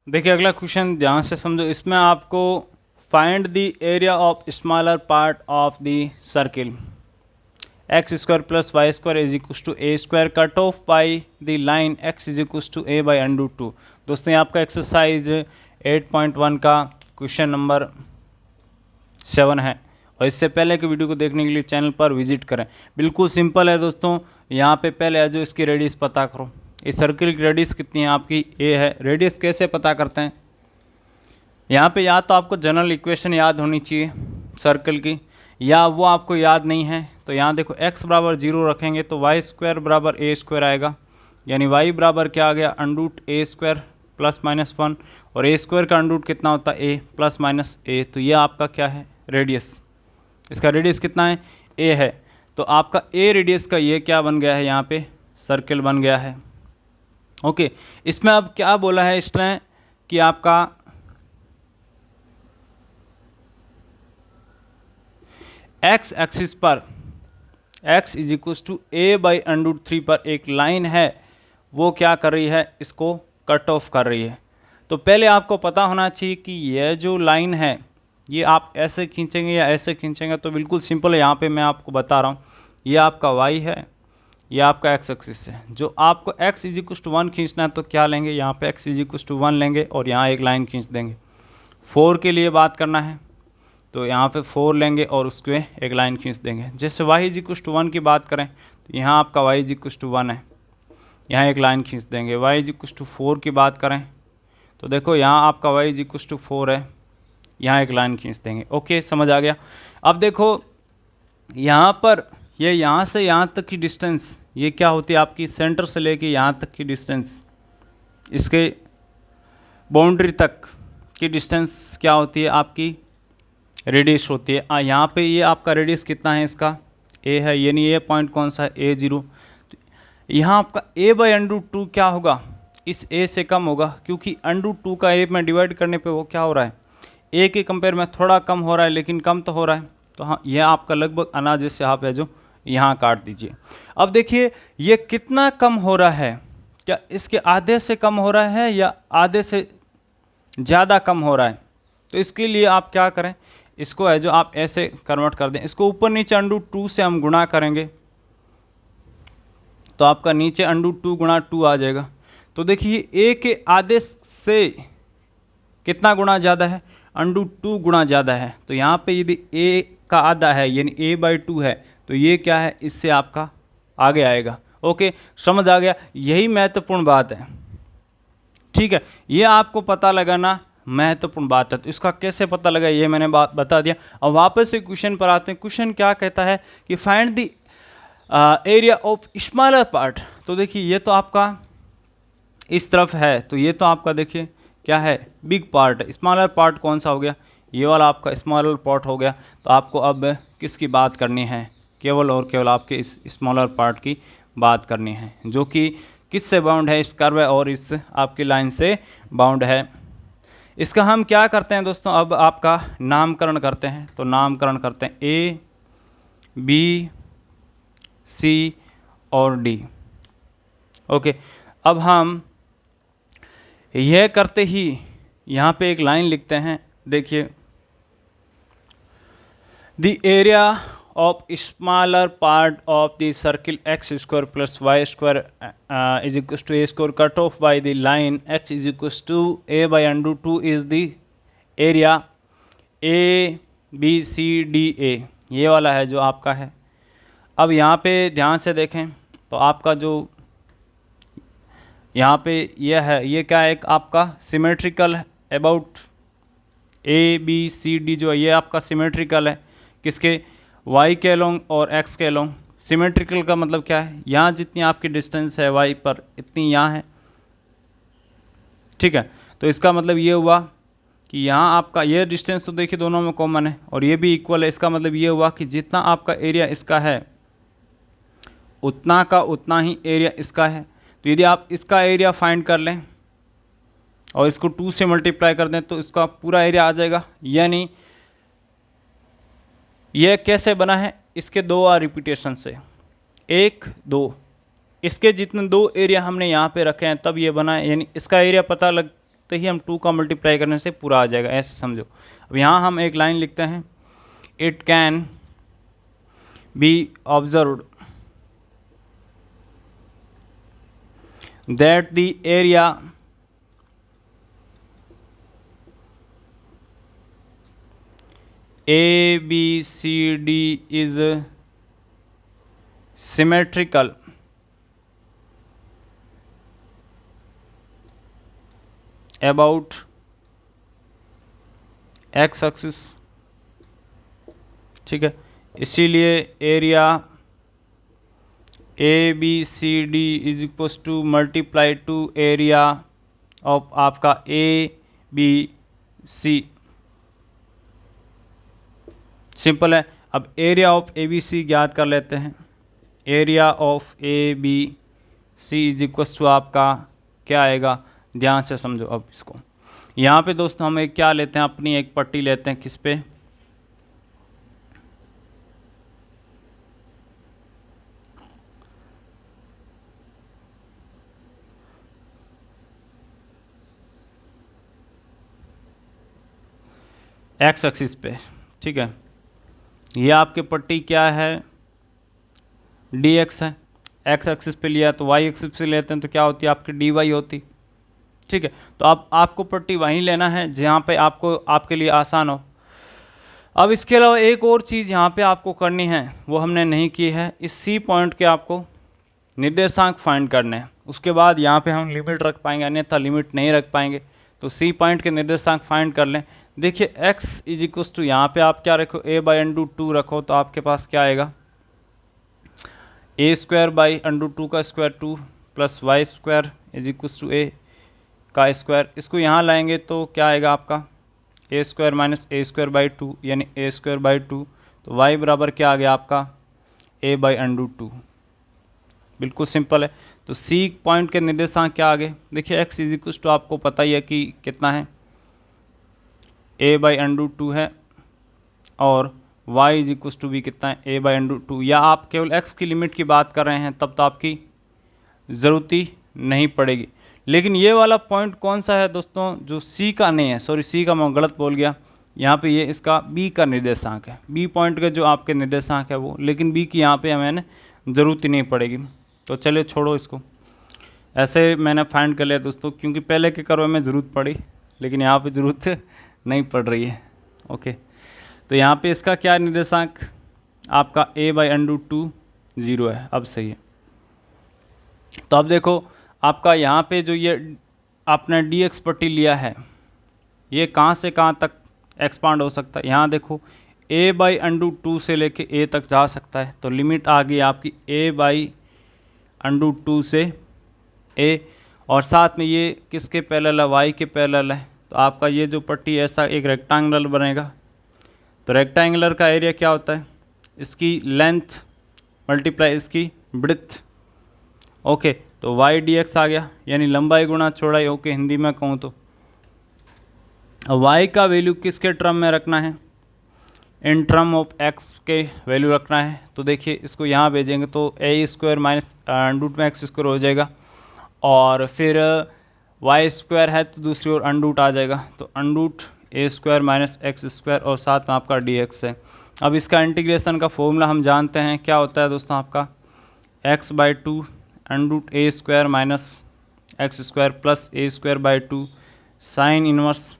देखिए अगला क्वेश्चन ध्यान से समझो। इसमें आपको find the area of smaller part of the circle x square plus y square is equal to a square cut off by the line x is equal to a by under two. दोस्तों ये आपका exercise 8.1 का question number 7 है, और इससे पहले के video को देखने के लिए चैनल पर विजिट करें। बिल्कुल सिंपल है दोस्तों। यहाँ पे पहले आ जो इसकी रेडियस पता करो। इस सर्किल की रेडियस कितनी है आपकी? ए है। रेडियस कैसे पता करते हैं? यहाँ पे या तो आपको जनरल इक्वेशन याद होनी चाहिए सर्कल की, या वो आपको याद नहीं है तो यहाँ देखो x बराबर 0 रखेंगे तो वाई स्क्वायर बराबर ए स्क्वायर आएगा, यानी y बराबर क्या आ गया? अंडरूट ए स्क्वायर प्लस माइनस 1, और ए स्क्वायर का अंडरूट कितना होता है? ए प्लस माइनस ए। तो ये आपका क्या है? रेडियस। इसका रेडियस कितना है? ए है। तो आपका ए रेडियस का ये क्या बन गया है? यहाँ पे सर्किल बन गया है। ओके, इसमें अब क्या बोला है इसने कि आपका एक्स एक्सिस पर x is equal to a by under root 3 पर एक लाइन है, वो क्या कर रही है? इसको कट ऑफ कर रही है। तो पहले आपको पता होना चाहिए कि यह जो लाइन है ये आप ऐसे खींचेंगे या ऐसे खींचेंगे। तो बिल्कुल सिंपल है, यहाँ पे मैं आपको बता रहा हूँ। ये आपका y है, ये आपका x एक्सिस है। जो आपको x इज इक्वल टू 1 खींचना है तो क्या लेंगे? यहाँ पे x इज इक्वल टू 1 लेंगे और यहाँ एक लाइन खींच देंगे। 4 के लिए बात करना है तो यहाँ पे 4 लेंगे और उसके एक लाइन खींच देंगे। जैसे y इज इक्वल टू 1 की बात करें तो यहाँ आपका y इज इक्वल टू 1 है, यहाँ एक लाइन खींच देंगे। y इज इक्वल टू 4 की बात करें तो देखो यहाँ आपका y इज इक्वल टू 4 है, यहाँ एक लाइन खींच देंगे। ओके, समझ आ गया। अब देखो यहाँ पर ये यहाँ से यहाँ तक की डिस्टेंस ये क्या होती है आपकी? सेंटर से लेके यहाँ तक की डिस्टेंस, इसके बाउंड्री तक की डिस्टेंस क्या होती है आपकी? रेडियस होती है। यहाँ पे ये आपका रेडियस कितना है? इसका a है, यानी ये पॉइंट कौन सा है? a0। तो यहाँ आपका a बाई अंडरूट 2 क्या होगा? इस a से कम होगा, क्योंकि अंडरूट 2 का a में डिवाइड करने पे वो क्या हो रहा है? a के कंपेयर में थोड़ा कम हो रहा है, लेकिन कम तो हो रहा है। तो हाँ, यह आपका लगभग अनाज जैसे आप है जो यहाँ काट दीजिए। अब देखिए ये कितना कम हो रहा है? क्या इसके आधे से कम हो रहा है या आधे से ज़्यादा कम हो रहा है? तो इसके लिए आप क्या करें, इसको है जो आप ऐसे कन्वर्ट कर दें। इसको ऊपर नीचे अंडरूट 2 से हम गुणा करेंगे तो आपका नीचे अंडरूट 2 गुणा 2 आ जाएगा। तो देखिए a के आधे से कितना गुणा ज़्यादा है? अंडरूट 2 गुणा ज़्यादा है। तो यहाँ पे यदि a का आधा है यानी a बाई 2 है तो ये क्या है? इससे आपका आगे आएगा। ओके, समझ आ गया? यही महत्वपूर्ण बात है। ठीक है, ये आपको पता लगाना महत्वपूर्ण बात है। तो इसका कैसे पता लगा ये मैंने बात बता दिया। अब वापस से क्वेश्चन पर आते हैं। क्वेश्चन क्या कहता है कि find the area of smaller part. तो देखिए ये तो आपका इस तरफ है, तो ये तो आपका देखिए क्या है? बिग पार्ट है। स्मॉलर पार्ट कौन सा हो गया? ये वाला आपका स्मॉलर पार्ट हो गया। तो आपको अब किसकी बात करनी है? केवल और केवल आपके इस स्मॉलर पार्ट की बात करनी है, जो कि किससे बाउंड है? इस कर्व और इस आपकी लाइन से बाउंड है। इसका हम क्या करते हैं दोस्तों? अब आपका नामकरण करते हैं। तो नामकरण करते हैं A, B, C और D। ओके, अब हम यह करते ही यहाँ पे एक लाइन लिखते हैं। देखिए, the area of smaller part of the circle x square plus y square is equals to a square cut off by the line x is equals to a by under 2 is the area a b c d a। ये वाला है जो आपका है। अब यहाँ पे ध्यान से देखें तो आपका जो यहाँ पे ये है, ये क्या है? एक आपका symmetrical about a b c d जो है ये आपका सिमेट्रिकल है। किसके? y के अलोंग और x के अलोंग। सिमेट्रिकल का मतलब क्या है? यहाँ जितनी आपकी डिस्टेंस है y पर इतनी यहाँ है। ठीक है, तो इसका मतलब ये हुआ कि यहाँ आपका ये डिस्टेंस तो देखिए दोनों में कॉमन है और ये भी इक्वल है। इसका मतलब ये हुआ कि जितना आपका एरिया इसका है उतना का उतना ही एरिया इसका है। तो यदि आप इसका एरिया फाइंड कर लें और इसको 2 से मल्टीप्लाई कर दें तो इसका पूरा एरिया आ जाएगा। यानी यह कैसे बना है? इसके 2 और रिपीटेशन से, 1 2, इसके जितने 2 एरिया हमने यहाँ पे रखे हैं तब ये बना है। यानी इसका एरिया पता देखते ही हम 2 का मल्टीप्लाई करने से पूरा आ जाएगा, ऐसे समझो। अब यहाँ हम एक लाइन लिखते हैं, it can be observed that the area ABCD is symmetrical about x axis, ठीक है। इसीलिए area ABCD is equal to multiply two area of आपका ABC। सिंपल है। अब एरिया ऑफ ABC ज्ञात कर लेते हैं। Area of ABC is equal to आपका क्या आएगा, ध्यान से समझो। अब इसको यहाँ पे दोस्तों हम एक क्या लेते हैं, अपनी एक पट्टी लेते हैं, किस पे, एक्स एक्सिस पे, ठीक है। ये आपके पट्टी क्या है, dx है। एक्स एक्सिस पे लिया तो वाई एक्सिस पे लेते हैं तो क्या होती है आपकी dy होती, ठीक है। तो अब आपको पट्टी वहीं लेना है जहाँ पे आपको आपके लिए आसान हो। अब इसके अलावा एक और चीज़ यहाँ पे आपको करनी है, वो हमने नहीं की है। इस सी पॉइंट के आपको निर्देशांक फाइंड करने हैं, उसके बाद यहाँ पे हम लिमिट रख पाएंगे, अन्यथा लिमिट नहीं रख पाएंगे। तो सी पॉइंट के निर्देशांक फाइंड कर लें। देखिए x इज इक्वल टू यहाँ पे आप क्या रखो, a/√2 रखो, तो आपके पास क्या आएगा, a² का square 2 plus y² is equal to a का स्क्वायर। इसको यहाँ लाएंगे तो क्या आएगा आपका a² माइनस a²/2 यानी a²/2। तो y बराबर क्या आ गया आपका a/√2। बिल्कुल सिंपल है। तो सी पॉइंट के निर्देशांक क्या आ गए, देखिए x इज इक्वल टू आपको पता ही है कि कितना है, a/√2 है, और y इज इक्वल टू भी कितना है, a/√2। या आप केवल x की लिमिट की बात कर रहे हैं तब तो आपकी ज़रूरत ही नहीं पड़ेगी। लेकिन ये वाला पॉइंट कौन सा है दोस्तों, जो c का नहीं है, सॉरी c का मैं गलत बोल गया, यहाँ पे ये इसका b का निर्देशांक है, b पॉइंट का जो आपके निर्देशांक है वो, लेकिन b की यहाँ पे हमें ज़रूरत ही नहीं पड़ेगी। तो चलिए छोड़ो इसको, ऐसे मैंने फाइंड कर लिया दोस्तों, क्योंकि पहले के कर्व में ज़रूरत पड़ी लेकिन यहाँ पे ज़रूरत नहीं पड़ रही है। ओके, तो यहाँ पे इसका क्या निर्देशांक आपका a/√2 0 है। अब सही है। तो अब देखो आपका यहाँ पे जो ये आपने dx पट्टी लिया है, ये कहाँ से कहाँ तक एक्सपांड हो सकता है। यहाँ देखो a/√2 से लेके a तक जा सकता है। तो लिमिट आ गई आपकी a/√2 से a, और साथ में ये किसके पैरेलल है, y के पैरेलल है। तो आपका ये जो पट्टी ऐसा एक रेक्टेंगल बनेगा। तो रेक्टेंगुलर का एरिया क्या होता है, इसकी लेंथ मल्टीप्लाई इसकी ब्रिथ। ओके, तो y dx आ गया, यानी लंबाई गुणा चौड़ाई। ओके, हिंदी में कहूँ तो y का वैल्यू किसके टर्म में रखना है, इन टर्म ऑफ x के वैल्यू रखना है। तो देखिए इसको यहाँ भेजेंगे तो a² माइनस √x² हो जाएगा, और फिर y² है तो दूसरी ओर √ आ जाएगा। तो √a² माइनस x², और साथ में आपका dx है। अब इसका इंटीग्रेशन का फॉर्मूला हम जानते हैं, क्या होता है दोस्तों आपका x/2 √a² minus x² plus a²/2 sine inverse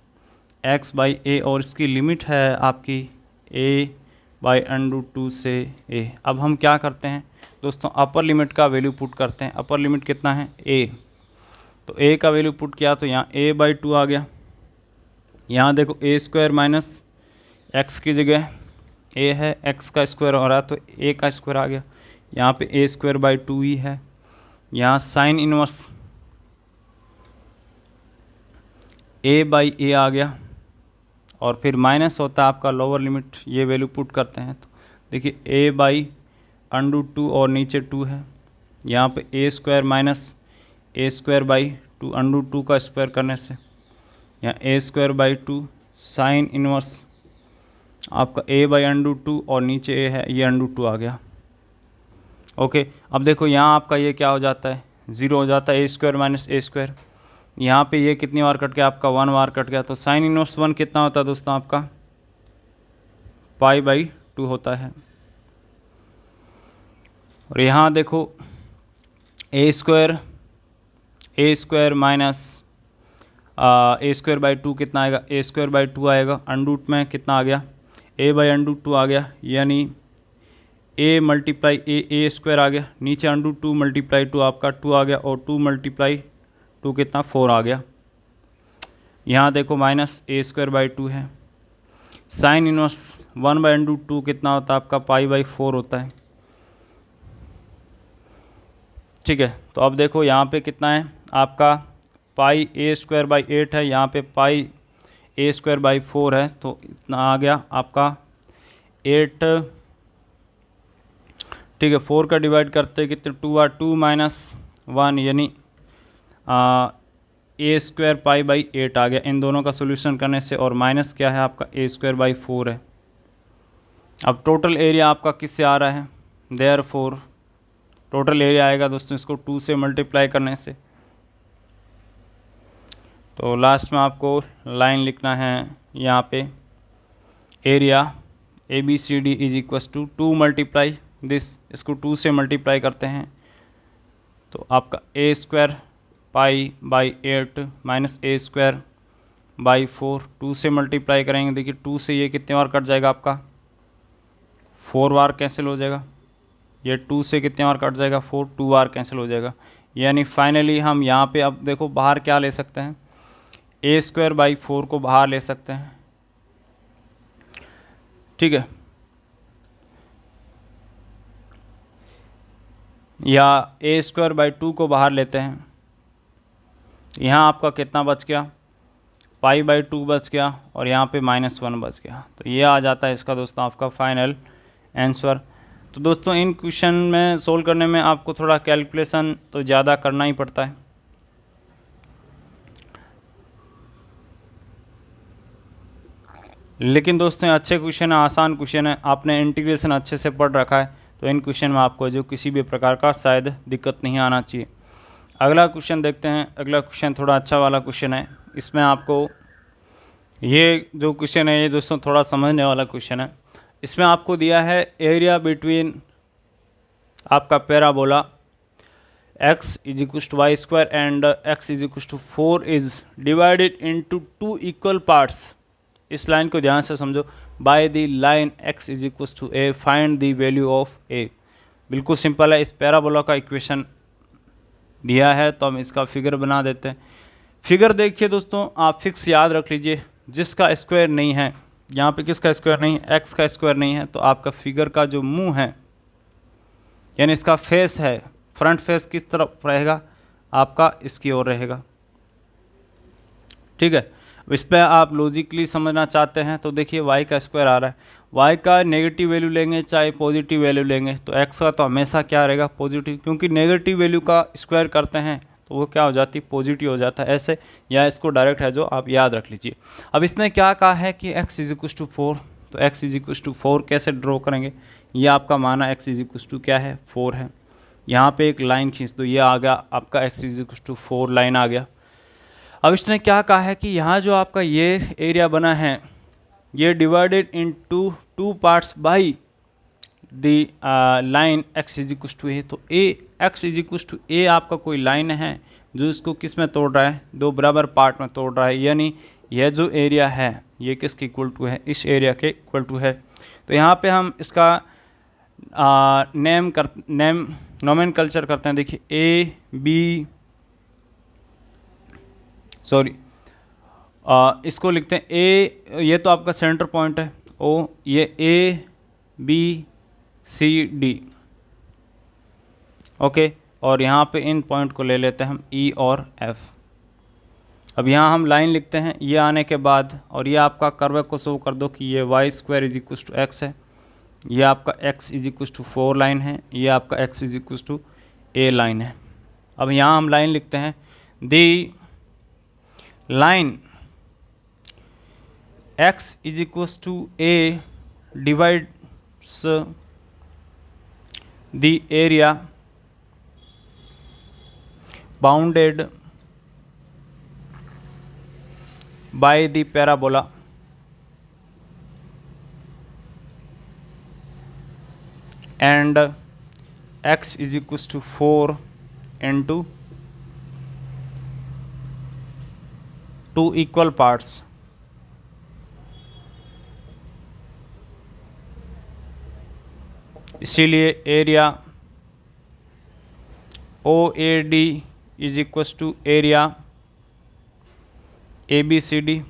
x/a, और इसकी लिमिट है आपकी a/√2 से a। अब हम क्या करते हैं दोस्तों, अपर लिमिट का वैल्यू पुट करते हैं। अपर लिमिट कितना है a, तो a का वैल्यू पुट किया तो यहाँ a/2 आ गया। यहाँ देखो a² माइनस x की जगह a है, x का स्क्वायर हो रहा है तो a का स्क्वायर आ गया। यहाँ पे a²/2 ही है। यहाँ साइन इनवर्स a/a आ गया, और फिर माइनस होता है आपका लोअर लिमिट, ये वैल्यू पुट करते हैं तो देखिए a/√2 और नीचे 2 है। यहाँ पे a² माइनस a²/2 √2 का स्क्वायर करने से यहाँ a²/2 साइन इनवर्स आपका a/√2 और नीचे a है, ये √2 आ गया। ओके, अब देखो यहाँ आपका ये क्या हो जाता है, 0 हो जाता है, a² माइनस a²। यहाँ पे ये कितनी बार कट गया आपका 1 बार कट गया, तो साइन इनवर्स 1 कितना होता है दोस्तों आपका π/2 होता है। और यहाँ देखो a² माइनस a²/2 कितना आएगा, a²/2 आएगा, अंडरूट में कितना आ गया a/√2 आ गया, यानी a मल्टीप्लाई a² आ गया, नीचे √2 मल्टीप्लाई 2 आपका 2 आ गया, और 2 मल्टीप्लाई 2 कितना 4 आ गया। यहाँ देखो माइनस a²/2 है, साइन इनवर्स 1/√2 कितना होता है आपका π/4 होता है। ठीक है, तो अब देखो यहाँ पे कितना है आपका πa²/8 है, यहाँ पे πa²/4 है, तो इतना आ गया आपका 8। ठीक है, 4 का डिवाइड करते कितने 2 माइनस 1 यानी a² π/8 आ गया इन दोनों का सोल्यूशन करने से, और माइनस क्या है आपका a²/4 है। अब टोटल एरिया आपका किससे आ रहा है, देयरफॉर टोटल एरिया आएगा दोस्तों इसको 2 से मल्टीप्लाई करने से। तो लास्ट में आपको लाइन लिखना है यहाँ पे area ABCD is equals to 2 multiply this, इसको 2 से मल्टीप्लाई करते हैं तो आपका a² π/8 माइनस a²/4, 2 से मल्टीप्लाई करेंगे, देखिए 2 से ये कितने बार कट जाएगा आपका 4 बार कैंसिल हो जाएगा, ये 2 से कितने बार कट जाएगा 4, 2 बार कैंसिल हो जाएगा। यानी फाइनली हम यहाँ पे अब देखो बाहर क्या ले सकते हैं, a²/4 को बाहर ले सकते हैं। ठीक है, या a²/2 को बाहर लेते हैं, यहाँ आपका कितना बच गया π/2 बच गया, और यहाँ पे -1 बच गया, तो ये आ जाता है इसका दोस्तों आपका फाइनल आंसर। तो दोस्तों इन क्वेश्चन में सोल्व करने में आपको थोड़ा कैलकुलेशन तो ज़्यादा करना ही पड़ता है, लेकिन दोस्तों अच्छे क्वेश्चन है, आसान क्वेश्चन है, आपने इंटीग्रेशन अच्छे से पढ़ रखा है तो इन क्वेश्चन में आपको जो किसी भी प्रकार का शायद दिक्कत नहीं आना चाहिए। अगला क्वेश्चन देखते हैं। अगला क्वेश्चन थोड़ा अच्छा वाला क्वेश्चन है, इसमें आपको ये जो क्वेश्चन है ये दोस्तों थोड़ा समझने वाला क्वेश्चन है। इसमें आपको दिया है एरिया बिटवीन आपका parabola x is equal to y² and x is equal to 4 is divided into 2 equal parts. इस लाइन को ध्यान से समझो, by the line x is equal to a find the value of a। बिल्कुल simple है, इस parabola का equation दिया है तो हम इसका फिगर बना देते हैं। फिगर देखिए दोस्तों, आप फिक्स याद रख लीजिए, जिसका स्क्वायर नहीं है, यहाँ पे किसका स्क्वायर नहीं है, x का स्क्वायर नहीं है, तो आपका फिगर का जो मुंह है यानी इसका फेस है, फ्रंट फेस किस तरफ रहेगा आपका, इसकी ओर रहेगा। ठीक है, इस पर आप लॉजिकली समझना चाहते हैं तो देखिए y का स्क्वायर आ रहा है, y का नेगेटिव वैल्यू लेंगे चाहे पॉजिटिव वैल्यू लेंगे तो x का तो हमेशा क्या रहेगा पॉजिटिव, क्योंकि नेगेटिव वैल्यू का स्क्वायर करते हैं तो वो क्या हो जाती है पॉजिटिव हो जाता है ऐसे, या इसको डायरेक्ट है जो आप याद रख लीजिए। अब इसने क्या कहा है कि x इज इक्वल टू 4, तो x इज इक्वल टू 4 कैसे ड्रॉ करेंगे, ये आपका माना x इज इक्वल टू क्या है 4 है, यहाँ पे एक लाइन खींच दो, ये आ गया आपका x is equal to 4 line आ गया। अब इसने क्या कहा है कि यहाँ जो आपका ये एरिया बना है ये divided into 2 parts by the line x is equal to a, तो x is equal to a आपका कोई लाइन है जो इसको किस में तोड़ रहा है, 2 बराबर पार्ट में तोड़ रहा है, यानी यह जो एरिया है ये किसके इक्वल टू है, इस एरिया के इक्वल टू है। तो यहाँ पे हम इसका नेम नोमेनकल्चर करते हैं। देखिए इसको लिखते हैं ए, ये तो आपका सेंटर पॉइंट है ओ, ये ABCD ओके, और यहाँ पे इन पॉइंट को ले लेते हैं हम E और F। अब यहाँ हम लाइन लिखते हैं, ये आने के बाद और ये आपका कर्व को शो कर दो कि ये y² is equal to x है, ये आपका x is equal to 4 line है, ये आपका x is equal to a line है। अब यहाँ हम लाइन लिखते हैं, the line x is equal to a divides the area bounded by the parabola and x is equals to 4 into 2 equal parts. इसीलिए area OAD is equals to area ABCD।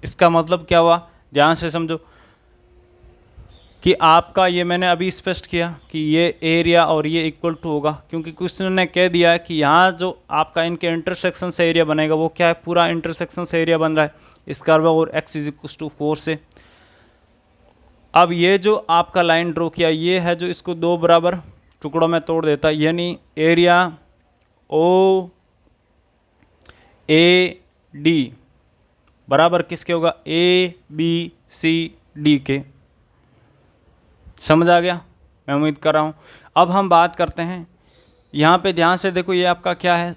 इसका मतलब क्या हुआ, ध्यान से समझो कि आपका ये मैंने अभी स्पष्ट किया कि ये एरिया और ये इक्वल टू होगा, क्योंकि क्वेश्चन ने कह दिया है कि यहाँ जो आपका इनके इंटरसेक्शन से एरिया बनेगा वो क्या है, पूरा इंटरसेक्शन से एरिया बन रहा है इस कर्व और x इज इक्वल टू 4 से। अब ये जो आपका लाइन ड्रॉ किया ये है जो इसको दो बराबर टुकड़ों में तोड़ देता है, यानी एरिया OAD बराबर किसके होगा, ABCD के। समझ आ गया, मैं उम्मीद कर रहा हूँ। अब हम बात करते हैं यहाँ पे, ध्यान से देखो ये आपका क्या है,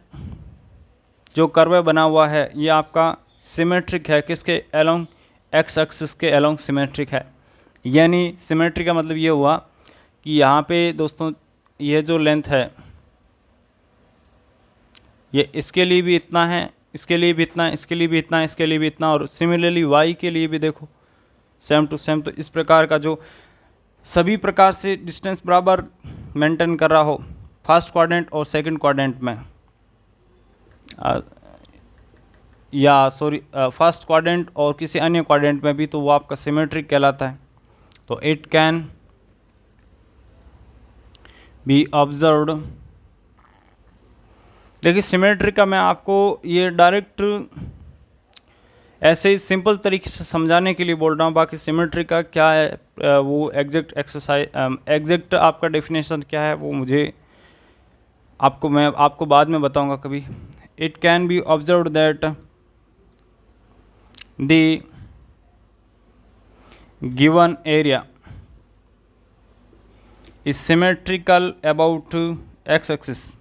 जो कर्व बना हुआ है ये आपका सिमेट्रिक है, किसके अलोंग, x एक्सिस के अलोंग सिमेट्रिक है। यानी सिमेट्रिक का मतलब ये हुआ कि यहाँ पे दोस्तों ये जो लेंथ है ये इसके लिए भी इतना है, इसके लिए भी इतना है, इसके लिए भी इतना है, इसके लिए भी इतना, और सिमिलरली y के लिए भी देखो सेम टू सेम। तो इस प्रकार का जो सभी प्रकार से डिस्टेंस बराबर मेंटेन कर रहा हो फर्स्ट क्वाड्रेंट और सेकंड क्वाड्रेंट में, या सॉरी फर्स्ट क्वाड्रेंट और किसी अन्य क्वाड्रेंट में भी, तो वो आपका सिमेट्रिक कहलाता है। तो इट कैन बी ऑब्जर्व्ड। देखिए सिमेट्रिक का मैं आपको ये डायरेक्ट ऐसे ही सिंपल तरीके से समझाने के लिए बोल रहा हूँ, बाकी सिमेट्री का क्या है वो एग्जैक्ट एक्सरसाइज एग्जैक्ट आपका डेफिनेशन क्या है वो मुझे मैं आपको बाद में बताऊंगा कभी। It can be observed that the given area is symmetrical about x axis.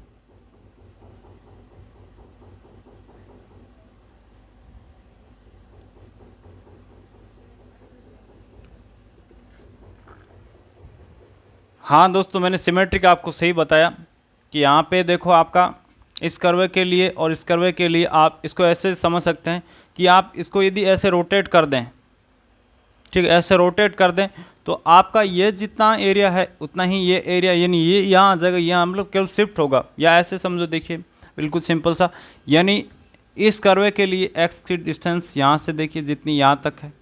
हाँ दोस्तों, मैंने सिमेट्रिक आपको सही बताया कि यहाँ पे देखो आपका इस कर्वे के लिए और इस कर्वे के लिए आप इसको ऐसे समझ सकते हैं कि आप इसको यदि ऐसे रोटेट कर दें, ठीक है, ऐसे रोटेट कर दें तो आपका ये जितना एरिया है उतना ही ये एरिया, यानी ये यहाँ आ जाएगा, यहाँ हम लोग केवल शिफ्ट होगा, या ऐसे समझो, देखिए बिल्कुल सिंपल सा। यानी इस कर्वे के लिए x की डिस्टेंस यहाँ से देखिए जितनी यहाँ तक है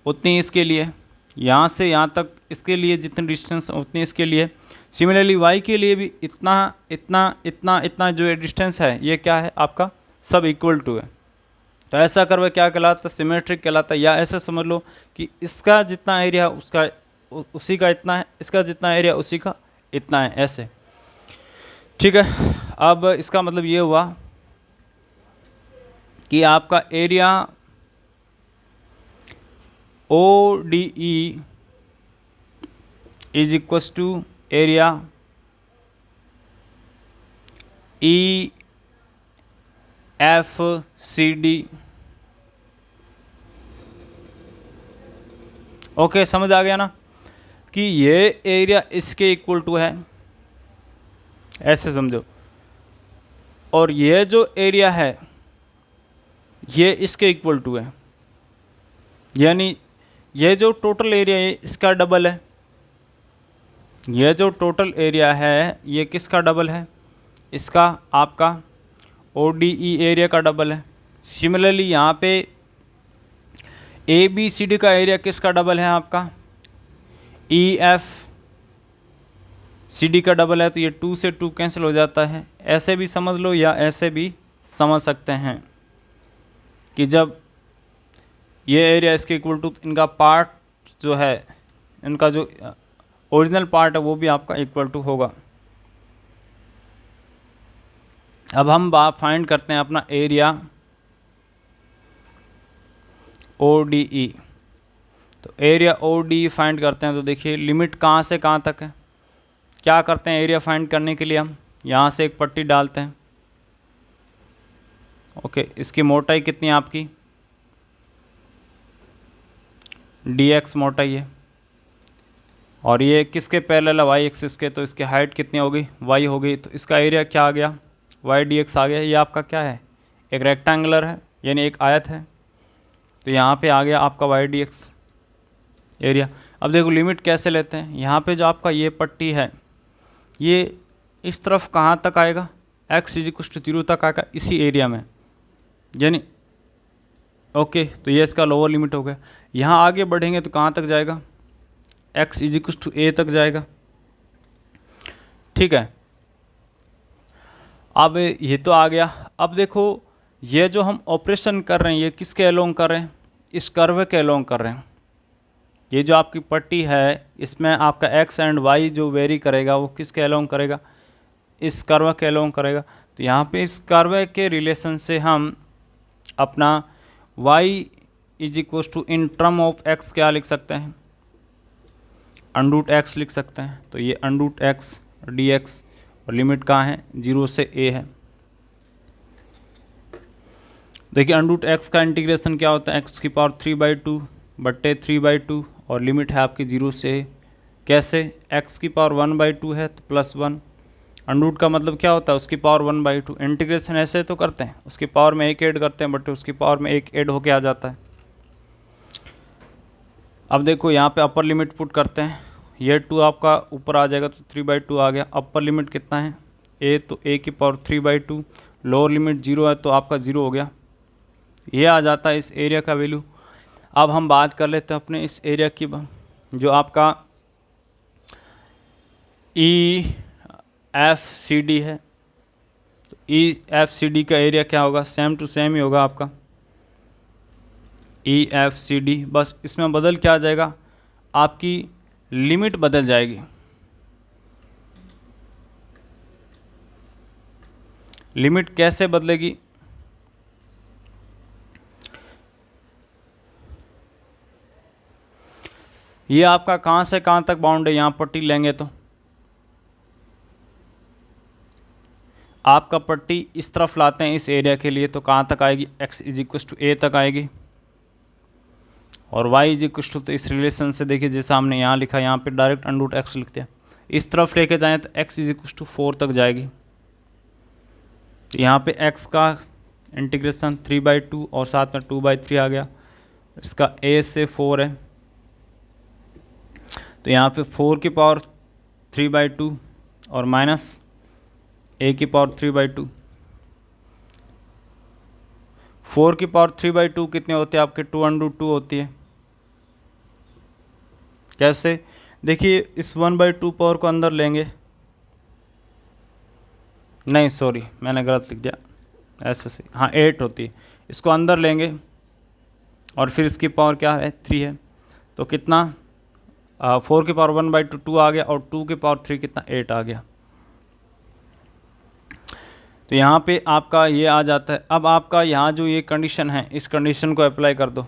उतनी इसके लिए, यहाँ से यहाँ तक इसके लिए जितनी डिस्टेंस उतनी इसके लिए। सिमिलरली y के लिए भी इतना इतना इतना इतना जो डिस्टेंस है ये क्या है आपका सब इक्वल टू है। तो ऐसा कर्व क्या कहलाता है, सिमेट्रिक कहलाता है। या ऐसा समझ लो कि इसका जितना एरिया उसका उसी का इतना है, इसका जितना एरिया उसी का इतना है, ऐसे, ठीक है। अब इसका मतलब ये हुआ कि आपका area ODE is equals to area EFCD। Okay, समझ आ गया ना कि ये एरिया इसके इक्वल टू है, ऐसे समझो, और ये जो एरिया है ये इसके इक्वल टू है, यानी ये जो टोटल एरिया है इसका डबल है, ये जो टोटल एरिया है ये किसका डबल है, इसका आपका ODE एरिया का डबल है। सिमिलरली यहाँ पे ABCD का एरिया किसका डबल है, आपका EFCD का डबल है। तो ये 2 से 2 कैंसिल हो जाता है, ऐसे भी समझ लो या ऐसे भी समझ सकते हैं कि जब ये एरिया इसके इक्वल टू इनका पार्ट जो है, इनका जो ओरिजिनल पार्ट है वो भी आपका इक्वल टू होगा। अब हम फाइंड करते हैं अपना एरिया ODE। तो एरिया ODE फाइंड करते हैं, तो देखिए लिमिट कहाँ से कहाँ तक है। क्या करते हैं एरिया फाइंड करने के लिए, हम यहाँ से एक पट्टी डालते हैं। ओके, इसकी मोटाई कितनी है आपकी डी एक्स मोटाई है, और ये किसके पैरेलल है, वाई एक्सिस के, तो इसकी हाइट कितनी होगी, वाई होगी, तो इसका एरिया क्या आ गया, वाई डी एक्स आ गया। ये आपका क्या है, एक रेक्टेंगुलर है, यानी एक आयत है, तो यहाँ पे आ गया आपका वाई डी एक्स एरिया। अब देखो लिमिट कैसे लेते हैं, यहाँ पे जो आपका ये पट्टी है ये इस तरफ कहाँ तक आएगा, एक्स इज इक्वल टू 0 तक आएगा इसी एरिया में, यानी ओके, तो ये इसका लोअर लिमिट हो गया। यहाँ आगे बढ़ेंगे तो कहाँ तक जाएगा, एक्स इज इक्वल टू ए तक जाएगा, ठीक है। अब ये तो आ गया। अब देखो ये जो हम ऑपरेशन कर रहे हैं ये किसके अलोंग कर रहे हैं, इस कर्व के अलोंग कर रहे हैं। ये जो आपकी पट्टी है इसमें आपका एक्स एंड वाई जो वेरी करेगा वो किसके अलोंग करेगा, इस कर्व के अलोंग करेगा। तो यहाँ पे इस कर्व के रिलेशन से हम अपना y is equal to in term of x क्या लिख सकते हैं, अंडरूट x लिख सकते हैं। तो ये अंडरूट x dx और लिमिट कहाँ है, 0 से a है। देखिए अंडरूट x का इंटीग्रेशन क्या होता है, x की पावर 3/2 बट्टे 3/2 और लिमिट है आपकी 0 से a। कैसे, x की पावर 1/2 है तो +1, अंडरूट का मतलब क्या होता है, उसकी पावर 1/2। इंटीग्रेशन ऐसे तो करते हैं, उसकी पावर में एक ऐड करते हैं बट उसकी पावर में एक ऐड होके आ जाता है। अब देखो यहाँ पे अपर लिमिट पुट करते हैं, ये 2 आपका ऊपर आ जाएगा तो 3/2 आ गया। अपर लिमिट कितना है a, तो a की पावर 3/2, लोअर लिमिट 0 है तो आपका 0 हो गया, ये आ जाता है इस एरिया का वैल्यू। अब हम बात कर लेते हैं अपने इस एरिया की, जो आपका EFCD है। तो EFCD का एरिया क्या होगा, सेम टू सेम ही होगा आपका EFCD, बस इसमें बदल क्या आ जाएगा, आपकी लिमिट बदल जाएगी। लिमिट कैसे बदलेगी, ये आपका कहाँ से कहाँ तक बाउंड है, यहाँ पट्टी लेंगे तो आपका पट्टी इस तरफ लाते हैं इस एरिया के लिए, तो कहाँ तक आएगी, x is equal to a तक आएगी, और y इज इक्वल टू, तो इस रिलेशन से देखिए जैसा हमने यहाँ लिखा, यहाँ पे डायरेक्ट अंडरूट x लिखते हैं, इस तरफ लेके जाएं तो x इज इक्वल टू 4 तक जाएगी। तो यहाँ पे x का इंटीग्रेशन 3/2 और साथ में 2/3 आ गया, इसका a से 4 है, तो यहाँ पे 4 की पावर 3/2 और माइनस a की पावर 3/2। 4 की पावर 3/2 कितने होते हैं आपके, 2√2 होती है। कैसे, देखिए इस 1/2 पावर को अंदर लेंगे, नहीं सॉरी मैंने गलत लिख दिया, ऐसे से हाँ 8 होती है, इसको अंदर लेंगे और फिर इसकी पावर क्या है 3 है, तो कितना 4 की पावर 1/2 2 आ गया, और 2 की पावर 3 कितना 8 आ गया। तो यहाँ पे आपका ये आ जाता है। अब आपका यहाँ जो ये कंडीशन है इस कंडीशन को अप्लाई कर दो,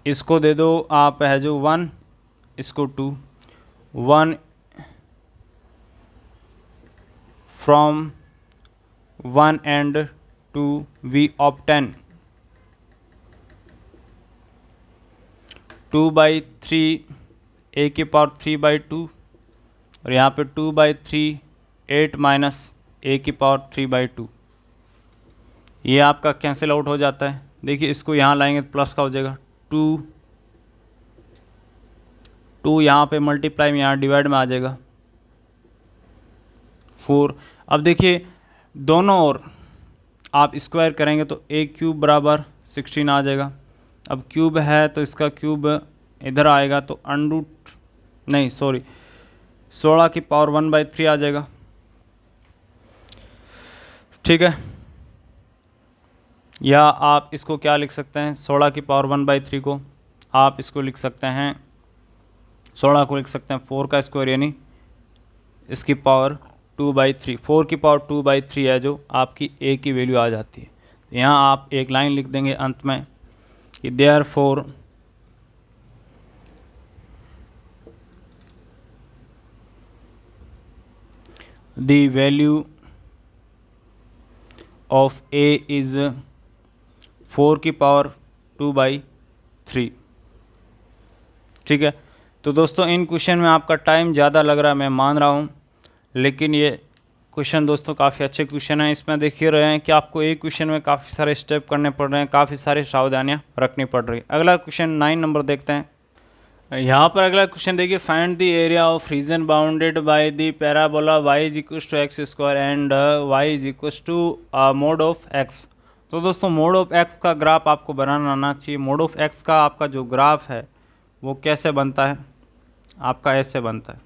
इसको दे दो आप है जो 1, इसको 2, 1 from 1 and 2 we obtain 2/3 a की पावर 3/2 और यहाँ पे 2/3 8 माइनस a की पावर 3/2, ये आपका कैंसिल आउट हो जाता है। देखिए इसको यहाँ लाएंगे तो प्लस का हो जाएगा, 2 यहाँ पे मल्टीप्लाई में यहाँ डिवाइड में आ जाएगा 4। अब देखिए दोनों ओर आप स्क्वायर करेंगे तो a क्यूब बराबर 16 आ जाएगा। अब क्यूब है तो इसका क्यूब इधर आएगा तो अंडरूट नहीं सॉरी 16 की पावर 1/3 आ जाएगा, ठीक है। या आप इसको क्या लिख सकते हैं, 16 की पावर 1/3 को आप इसको लिख सकते हैं, 16 को लिख सकते हैं 4 का स्क्वायर यानी इसकी पावर 2/3, 4 की पावर 2/3 है जो आपकी a की वैल्यू आ जाती है। तो यहाँ आप एक लाइन लिख देंगे अंत में कि therefore the value of A is 4⁻²/3। ठीक है। तो दोस्तों इन क्वेश्चन में आपका टाइम ज़्यादा लग रहा है, मैं मान रहा हूँ, लेकिन ये क्वेश्चन दोस्तों काफ़ी अच्छे क्वेश्चन हैं। इसमें देख ही रहे हैं कि आपको एक क्वेश्चन में काफ़ी सारे स्टेप करने पड़ रहे हैं, काफ़ी सारी सावधानियाँ रखनी पड़ रही है। अगला क्वेश्चन 9 नंबर देखते हैं। यहाँ पर अगला क्वेश्चन देखिए, find the area of region bounded by the parabola y is equals to x square and y is equals to mod of x। तो दोस्तों मोड ऑफ x का ग्राफ आपको बनाना आना चाहिए। मोड ऑफ x का आपका जो ग्राफ है वो कैसे बनता है, आपका ऐसे बनता है।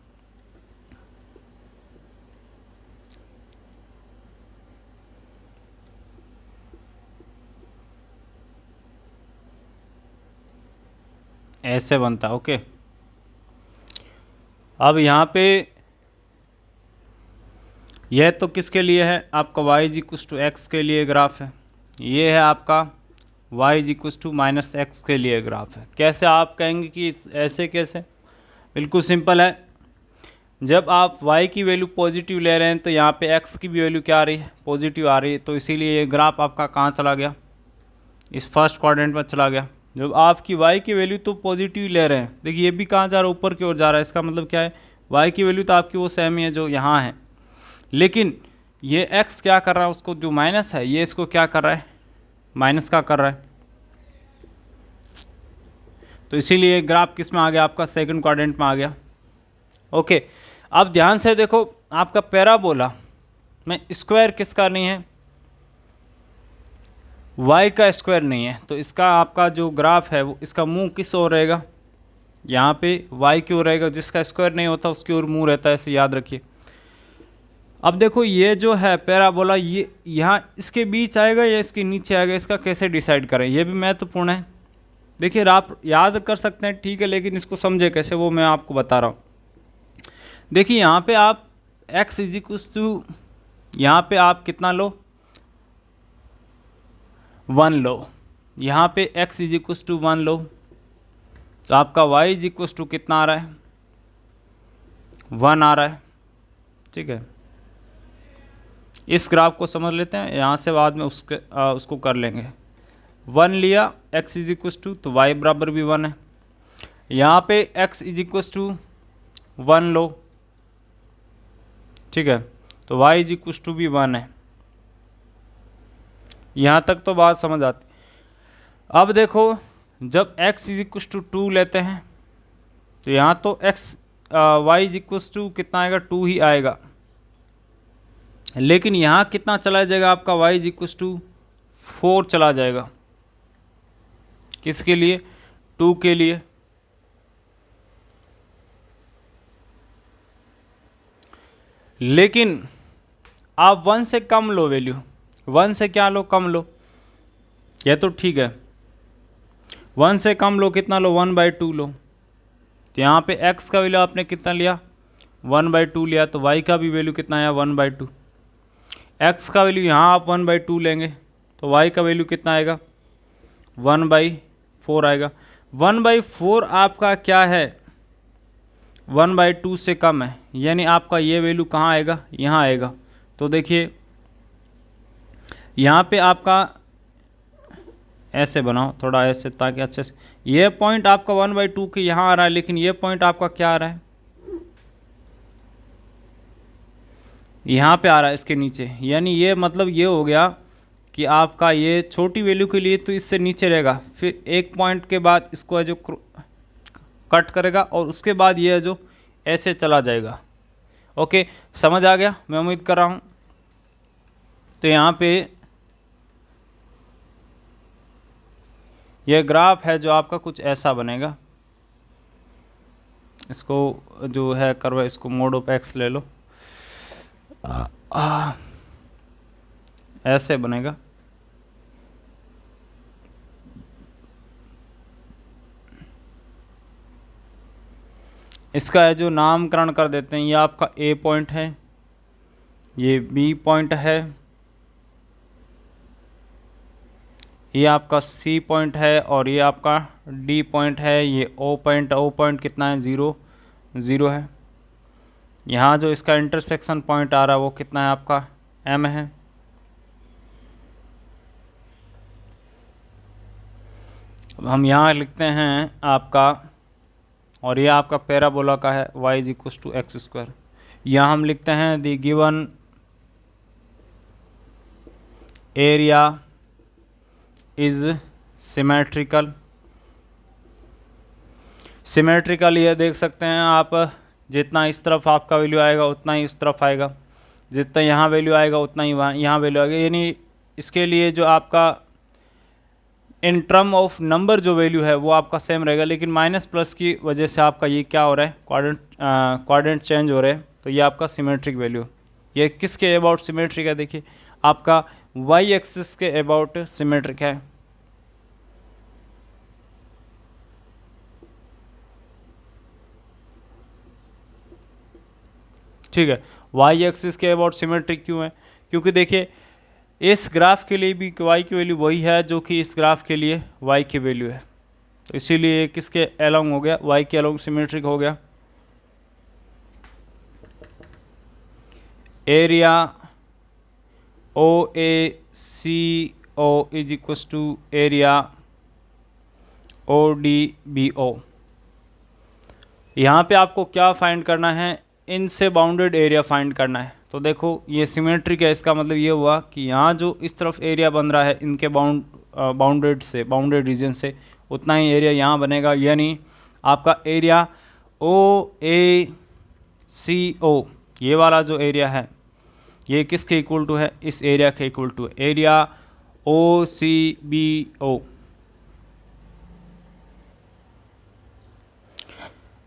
ऐसे बनता है। ओके, अब यहाँ पे यह तो किसके लिए है, आपका y is equals to x के लिए ग्राफ है। ये है आपका y is equals to minus x के लिए ग्राफ है। कैसे आप कहेंगे कि ऐसे कैसे, बिल्कुल सिंपल है। जब आप y की वैल्यू पॉजिटिव ले रहे हैं तो यहाँ पे x की भी वैल्यू क्या आ रही है, पॉजिटिव आ रही है। तो इसीलिए ये ग्राफ आपका कहाँ चला गया, इस फर्स्ट क्वाड्रेंट में चला गया। जब आपकी y की वैल्यू तो पॉजिटिव ले रहे हैं, देखिए ये भी कहाँ जा रहा है, ऊपर की ओर जा रहा है। इसका मतलब क्या है, y की वैल्यू तो आपकी वो सेम ही है जो यहाँ है, लेकिन ये x क्या कर रहा है, उसको जो माइनस है ये इसको क्या कर रहा है, माइनस का कर रहा है। तो इसीलिए ग्राफ किस में आ गया, आपका सेकंड क्वाड्रेंट में आ गया। ओके, अब ध्यान से देखो, आपका पैराबोला में स्क्वायर किसका नहीं है, y का स्क्वायर नहीं है। तो इसका आपका जो ग्राफ है वो इसका मुंह किस ओर रहेगा, यहाँ पे y की ओर रहेगा। जिसका स्क्वायर नहीं होता उसकी ओर मुंह रहता है, ऐसे याद रखिए। अब देखो ये जो है पैराबोला, ये यहाँ इसके बीच आएगा या इसके नीचे आएगा, इसका कैसे डिसाइड करें, ये भी महत्वपूर्ण है। देखिए आप याद कर सकते हैं ठीक है, लेकिन इसको समझे कैसे वो मैं आपको बता रहा हूँ। देखिए यहाँ पे आप x इज इक्वल्स टू, यहाँ पे आप कितना लो, 1 लो। यहाँ पे x इज इक्वल्स टू 1 लो, तो आपका y इज इक्वल्स टू कितना आ रहा है, 1 आ रहा है। ठीक है, इस ग्राफ को समझ लेते हैं, यहाँ से बाद में उसको कर लेंगे। 1 लिया, x इज इक्वल्स टू, तो y बराबर भी 1 है। यहाँ पे x इज इक्वल्स टू 1 लो, ठीक है, तो y इज इक्वल्स टू भी 1 है। यहाँ तक तो बात समझ आती। अब देखो जब x इज इक्वल्स टू 2 लेते हैं तो यहाँ तो y इज इक्वल्स टू कितना आएगा, 2 ही आएगा। लेकिन यहाँ कितना चला जाएगा, आपका y इज इक्वल्स टू 4 चला जाएगा। किसके लिए, 2 के लिए। लेकिन आप 1 से कम लो वैल्यू, 1 से क्या लो, कम लो, यह तो ठीक है। 1 से कम लो, कितना लो, 1/2 लो। तो यहाँ पे x का वैल्यू आपने कितना लिया, 1/2 लिया, तो y का भी वैल्यू कितना आया, 1/2। x का वैल्यू यहाँ आप 1/2 लेंगे तो y का वैल्यू कितना आएगा, 1/4 आएगा। 1/4 आपका क्या है, 1/2 से कम है, यानी आपका ये वैल्यू कहाँ आएगा, यहाँ आएगा। तो देखिए यहाँ पे आपका ऐसे बनाओ थोड़ा ऐसे, ताकि अच्छे से, ये पॉइंट आपका 1/2 के यहाँ आ रहा है, लेकिन ये पॉइंट आपका क्या आ रहा है, यहाँ पे आ रहा है इसके नीचे। यानी ये मतलब ये हो गया कि आपका ये छोटी वैल्यू के लिए तो इससे नीचे रहेगा, फिर एक पॉइंट के बाद इसको जो कट करेगा और उसके बाद ये जो ऐसे चला जाएगा। ओके, समझ आ गया, मैं उम्मीद कर रहा हूँ। तो यहाँ पे ये ग्राफ है जो आपका कुछ ऐसा बनेगा। इसको जो है कर्व, इसको मोड ऑफ एक्स ले लो, ऐसे बनेगा। इसका है जो नामकरण कर देते हैं, ये आपका ए पॉइंट है, ये बी पॉइंट है, ये आपका सी पॉइंट है, और ये आपका डी पॉइंट है, ये ओ पॉइंट। ओ पॉइंट कितना है, 0 0 है। यहाँ जो इसका इंटरसेक्शन पॉइंट आ रहा है वो कितना है, आपका एम है। अब हम यहाँ लिखते हैं आपका, और ये आपका पैराबोला का है y is equal to x square. यहाँ हम लिखते हैं the given area is symmetrical. Symmetrical ये देख सकते हैं आप, जितना इस तरफ आपका वैल्यू आएगा उतना ही इस तरफ आएगा, जितना यहाँ वैल्यू आएगा उतना ही वहाँ यहाँ वैल्यू आएगा। यानी इसके लिए जो आपका इन टर्म ऑफ नंबर जो वैल्यू है वो आपका सेम रहेगा, लेकिन माइनस प्लस की वजह से आपका ये क्या हो रहा है, क्वाड्रेंट चेंज हो रहे हैं, तो ये आपका सिमेट्रिक वैल्यू। ये किसके अबाउट सिमेट्रिक है, देखिए आपका वाई एक्सिस के अबाउट सिमेट्रिक है। ठीक है, वाई एक्सिस के अबाउट सिमेट्रिक क्यों है, क्योंकि देखिए इस ग्राफ के लिए भी y की वैल्यू वही है जो कि इस ग्राफ के लिए y की वैल्यू है, तो इसीलिए किसके अलोंग हो गया, y के अलोंग सिमेट्रिक हो गया। Area O A C O is equal to area O D B O. यहाँ पे आपको क्या फाइंड करना है, इनसे बाउंडेड एरिया फाइंड करना है। तो देखो ये सिमेट्रिक है, इसका मतलब ये हुआ कि यहाँ जो इस तरफ एरिया बन रहा है इनके बाउंडेड रीजन से, उतना ही एरिया यहाँ बनेगा। यानी आपका एरिया ओ ए सी ओ, ये वाला जो एरिया है ये किसके इक्वल टू है, इस एरिया के इक्वल टू है, एरिया ओ सी बी ओ।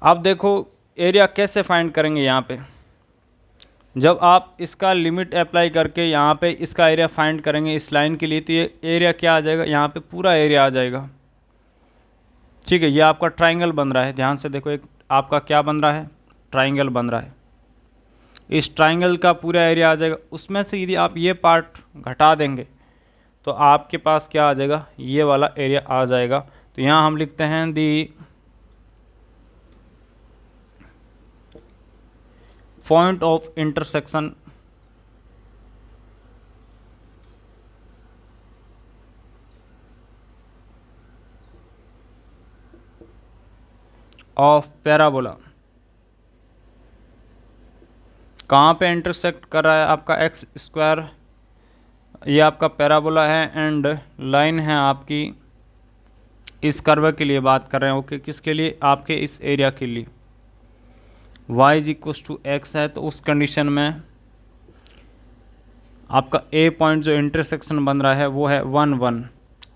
अब देखो एरिया कैसे फाइंड करेंगे, यहाँ पे जब आप इसका लिमिट अप्लाई करके यहाँ पे इसका एरिया फाइंड करेंगे इस लाइन के लिए, तो ये एरिया क्या आ जाएगा, यहाँ पे पूरा एरिया आ जाएगा। ठीक है, ये आपका ट्राइंगल बन रहा है, ध्यान से देखो, एक आपका क्या बन रहा है, ट्राइंगल बन रहा है। इस ट्राइंगल का पूरा एरिया आ जाएगा, उसमें से यदि आप ये पार्ट घटा देंगे तो आपके पास क्या आ जाएगा, ये वाला एरिया आ जाएगा। तो यहाँ हम लिखते हैं the point of intersection of parabola. कहाँ पे इंटरसेक्ट कर रहा है, आपका एक्स स्क्वायर, ये आपका पैराबोला है, एंड लाइन है आपकी इस कर्व के लिए बात कर रहे हैं। ओके, किसके लिए, आपके इस एरिया के लिए y is equal to x है, तो उस कंडीशन में आपका ए पॉइंट जो इंटरसेक्शन बन रहा है वो है 1 1।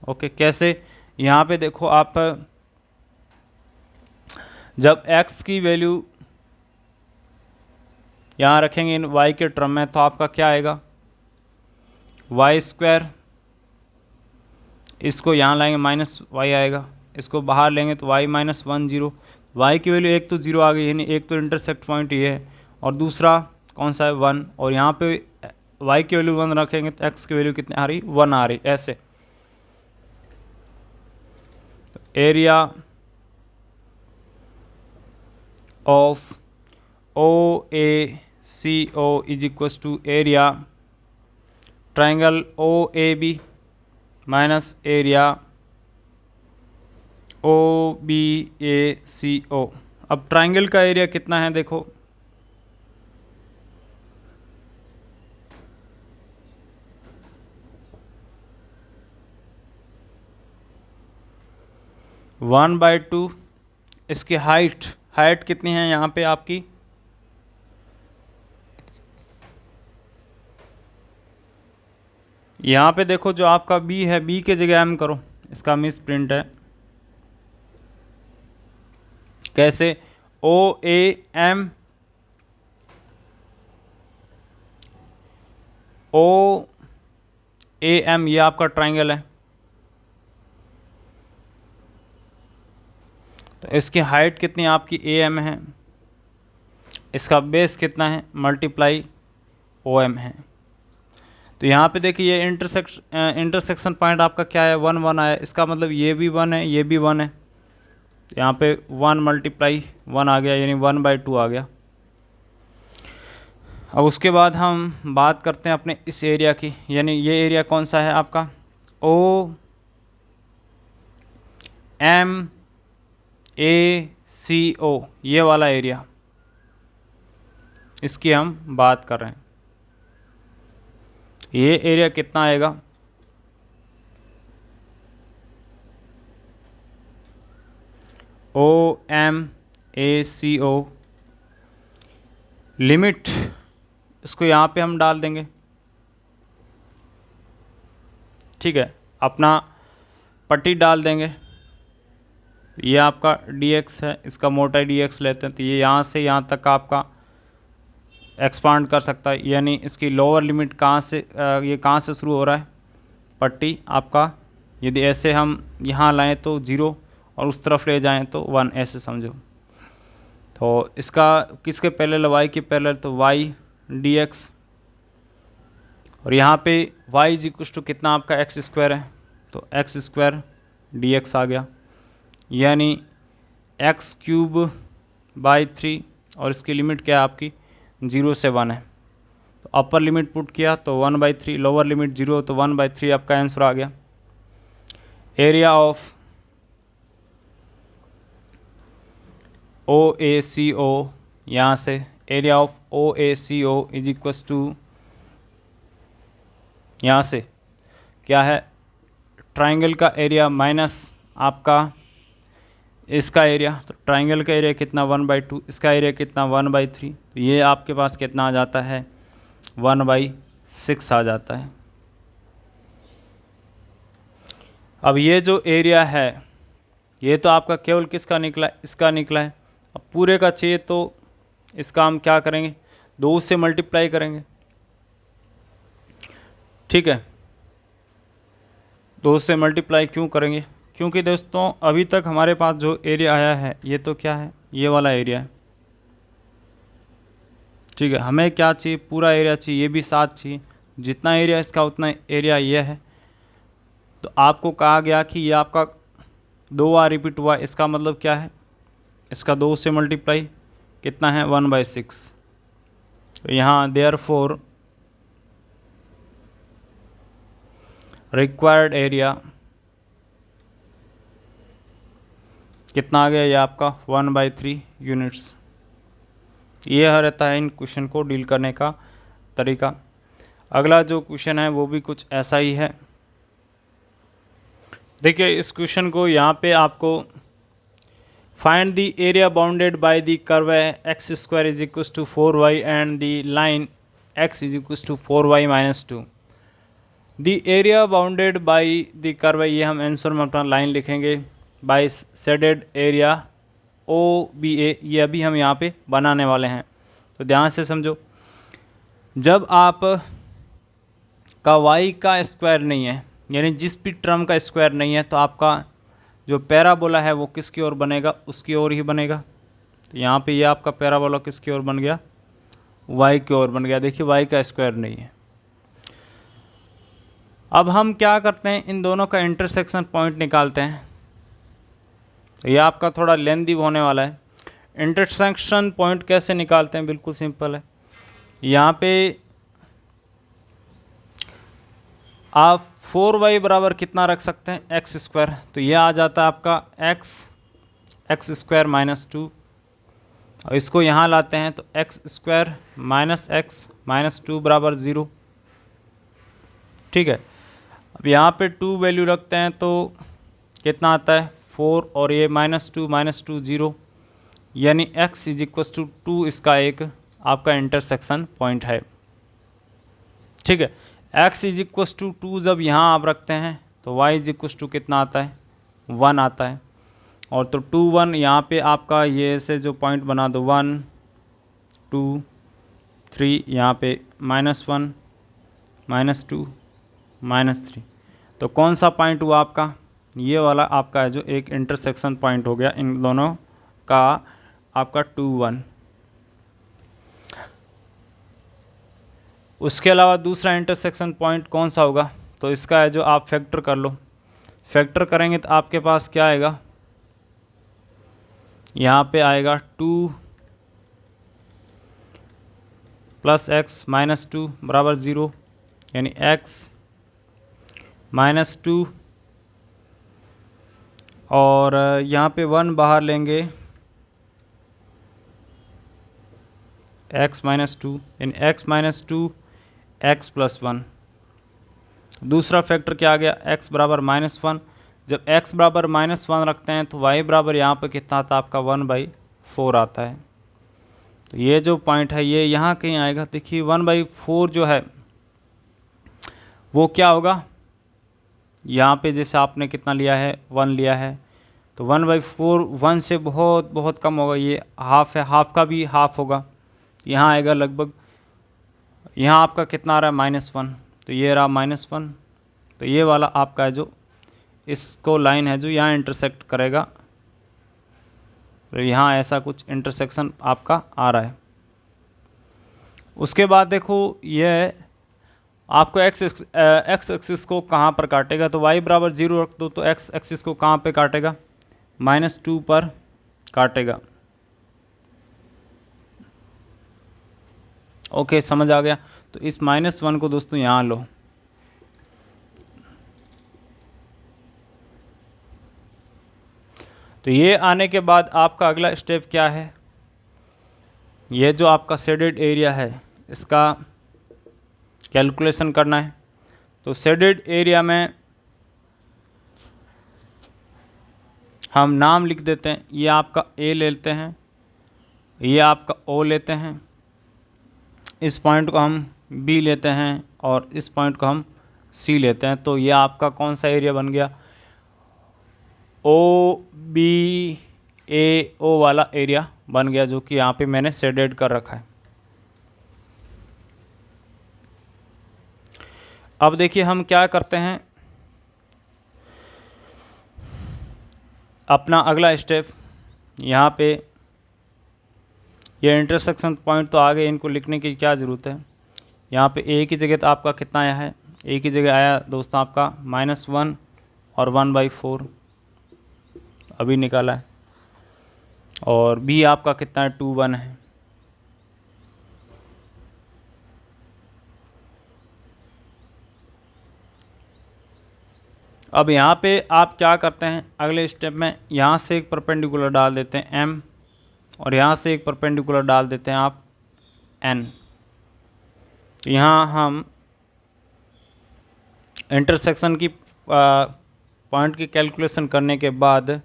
ओके, कैसे, यहाँ पे देखो आप जब x की वैल्यू यहाँ रखेंगे इन y के टर्म में, तो आपका क्या आएगा, वाई स्क्वायर, इसको यहाँ लाएंगे माइनस वाई आएगा, इसको बाहर लेंगे तो y माइनस 1 0। y की वैल्यू एक तो 0 आ गई, यानी एक तो इंटरसेक्ट पॉइंट ये है, और दूसरा कौन सा है 1, और यहाँ पे y की वैल्यू 1 रखेंगे तो x की वैल्यू कितनी आ रही, 1 आ रही। ऐसे area of O A C O is equal to area triangle O A B minus area O B A C O. अब ट्राइंगल का एरिया कितना है, देखो 1/2। इसकी हाइट कितनी है यहाँ पे आपकी, यहाँ पे देखो जो आपका b है, b के जगह m करो, इसका मिस प्रिंट है। कैसे, ओ A M, O A M, ये आपका ट्राइंगल है, तो इसकी हाइट कितनी आपकी ए एम है, इसका बेस कितना है, मल्टीप्लाई ओ एम है। तो यहाँ पे देखिए ये इंटरसेक्शन पॉइंट आपका क्या है, 1 1 आया, इसका मतलब ये भी 1 है, ये भी 1 है, तो यहाँ पे 1 मल्टीप्लाई 1 आ गया, यानी 1/2 आ गया। अब उसके बाद हम बात करते हैं अपने इस एरिया की, यानी ये एरिया कौन सा है आपका, ओ MACO ये वाला एरिया, इसकी हम बात कर रहे हैं। ये एरिया कितना आएगा? OMACO लिमिट, इसको यहाँ पे हम डाल देंगे। ठीक है, अपना पट्टी डाल देंगे। ये आपका dx है, इसका मोटाई dx लेते हैं, तो ये यहाँ से यहाँ तक आपका एक्सपांड कर सकता है। यानी इसकी लोअर लिमिट कहाँ से, ये कहाँ से शुरू हो रहा है? पट्टी आपका, यदि ऐसे हम यहाँ लाएं तो 0 और उस तरफ ले जाएं तो 1, ऐसे समझो। तो इसका किसके पैरेलल? y के पैरेलल, तो y dx, और यहाँ पे y इज इक्वल टू कितना आपका एक्स स्क्वायर है, तो एक्स स्क्वायर dx आ गया, यानी एक्स क्यूब बाई 3, और इसकी लिमिट क्या है आपकी? 0 से 1 है। तो अपर लिमिट पुट किया तो 1/3, लोअर लिमिट 0, तो 1/3 आपका आंसर आ गया। एरिया ऑफ OACO, यहाँ से area of OACO is equals to, यहाँ से क्या है? ट्राइंगल का एरिया माइनस आपका इसका एरिया, तो ट्राइंगल का एरिया कितना? 1/2, इसका एरिया कितना? 1/3, तो ये आपके पास कितना आ जाता है? 1/6 आ जाता है। अब ये जो एरिया है, ये तो आपका केवल किसका निकला? इसका निकला है। अब पूरे का चाहिए तो इसका हम क्या करेंगे? 2 से मल्टीप्लाई करेंगे। ठीक है, 2 से मल्टीप्लाई क्यों करेंगे? क्योंकि दोस्तों अभी तक हमारे पास जो एरिया आया है ये तो क्या है? ये वाला एरिया है। ठीक है, हमें क्या चाहिए? पूरा एरिया चाहिए, ये भी 7 चाहिए। जितना एरिया इसका उतना एरिया ये है। तो आपको कहा गया कि ये आपका 2 बार रिपीट हुआ, इसका मतलब क्या है? इसका 2 से मल्टीप्लाई कितना है? 1/6। तो यहाँ देयरफॉर रिक्वायर्ड एरिया कितना आ गया? ये आपका 1/3 यूनिट्स। ये रहता है इन क्वेश्चन को डील करने का तरीका। अगला जो क्वेश्चन है वो भी कुछ ऐसा ही है। देखिए इस क्वेश्चन को यहाँ पे आपको find the area bounded by the curve x square is equal to 4y and the line x is equal to 4y minus 2। The area bounded by the curve, ये हम आंसर में अपना लाइन लिखेंगे, bye shaded area OBA, ये अभी हम यहाँ पे बनाने वाले हैं। तो ध्यान से समझो, जब आप का y का स्क्वायर नहीं है, यानी जिस भी टर्म का स्क्वायर नहीं है, तो आपका जो पैराबोला है वो किसकी ओर बनेगा? उसकी ओर ही बनेगा। तो यहाँ पे ये आपका पैराबोला किसकी ओर बन गया? y की ओर बन गया। देखिए y का स्क्वायर नहीं है। अब हम क्या करते हैं? इन दोनों का इंटरसेक्शन पॉइंट निकालते हैं। तो ये आपका थोड़ा लेंदी होने वाला है। इंटरसेक्शन पॉइंट कैसे निकालते हैं? बिल्कुल सिंपल है। यहाँ पे आप 4y बराबर कितना रख सकते हैं? X square. तो यह आ जाता है आपका एक्स स्क्वायर माइनस 2, और इसको यहाँ लाते हैं तो x square minus x minus 2 बराबर 0। ठीक है, अब यहाँ पे 2 वैल्यू रखते हैं तो कितना आता है? 4, और ये माइनस 2 0, यानी x इज इक्वल टू 2 इसका एक आपका इंटरसेक्शन पॉइंट है। ठीक है, x इज इक्वल टू 2 जब यहाँ आप रखते हैं तो y इज इक्वल टू कितना आता है? 1 आता है। और तो 2 1 यहाँ पे आपका ये से जो पॉइंट बना दो 1 2 3, यहाँ पे -1 -2 -3, तो कौन सा पॉइंट हुआ आपका? ये वाला आपका है जो एक इंटरसेक्शन पॉइंट हो गया इन दोनों का, आपका 2 1। उसके अलावा दूसरा इंटरसेक्शन पॉइंट कौन सा होगा? तो इसका है जो आप फैक्टर कर लो। फैक्टर करेंगे तो आपके पास क्या आएगा? यहाँ पे आएगा 2 + x - 2 बराबर 0, यानी x -2 और यहाँ पे 1 बाहर लेंगे, x माइनस टू इन x minus two x plus one. दूसरा फैक्टर क्या आ गया, x बराबर माइनस वन। जब x बराबर माइनस वन रखते हैं तो y बराबर यहाँ पर कितना आता है आपका 1/4 आता है। तो ये जो पॉइंट है ये यहाँ कहीं आएगा। देखिए 1/4 जो है वो क्या होगा, यहाँ पे जैसे आपने कितना लिया है 1 लिया है, तो 1/4 1 से बहुत बहुत कम होगा, ये हाफ है, हाफ का भी हाफ होगा, यहाँ आएगा लगभग, यहाँ आपका कितना आ रहा है -1, तो ये रहा -1। तो ये वाला आपका है जो इसको लाइन है जो यहाँ इंटरसेक्ट करेगा, तो यहाँ ऐसा कुछ इंटरसेक्शन आपका आ रहा है। उसके बाद देखो ये आपको एक्स एक्सिस को कहाँ पर काटेगा, तो y बराबर 0 रख दो तो एक्स एक्सिस को कहाँ पे काटेगा, -2 पर काटेगा। ओके समझ आ गया। तो इस -1 को दोस्तों यहाँ लो, तो ये आने के बाद आपका अगला स्टेप क्या है, ये जो आपका शेडेड एरिया है इसका कैलकुलेशन करना है। तो शेडेड एरिया में हम नाम लिख देते हैं, ये आपका A लेते हैं, ये आपका O लेते हैं, इस पॉइंट को हम B लेते हैं और इस पॉइंट को हम C लेते हैं। तो ये आपका कौन सा एरिया बन गया, OBAO वाला एरिया बन गया, जो कि यहाँ पे मैंने शेडेड कर रखा है। अब देखिए हम क्या करते हैं, अपना अगला स्टेप, यहाँ पे ये इंटरसेक्शन पॉइंट तो आ गए, इनको लिखने की क्या ज़रूरत है। यहाँ पे A की जगह तो आपका कितना आया है, A की जगह आया दोस्तों आपका -1 और 1/4 अभी निकाला है, और B आपका कितना है 2 1 है। अब यहाँ पे आप क्या करते हैं, अगले स्टेप में यहाँ से एक परपेंडिकुलर डाल देते हैं M, और यहाँ से एक परपेंडिकुलर डाल देते हैं आप N। तो यहाँ हम इंटरसेक्शन की पॉइंट की कैलकुलेशन करने के बाद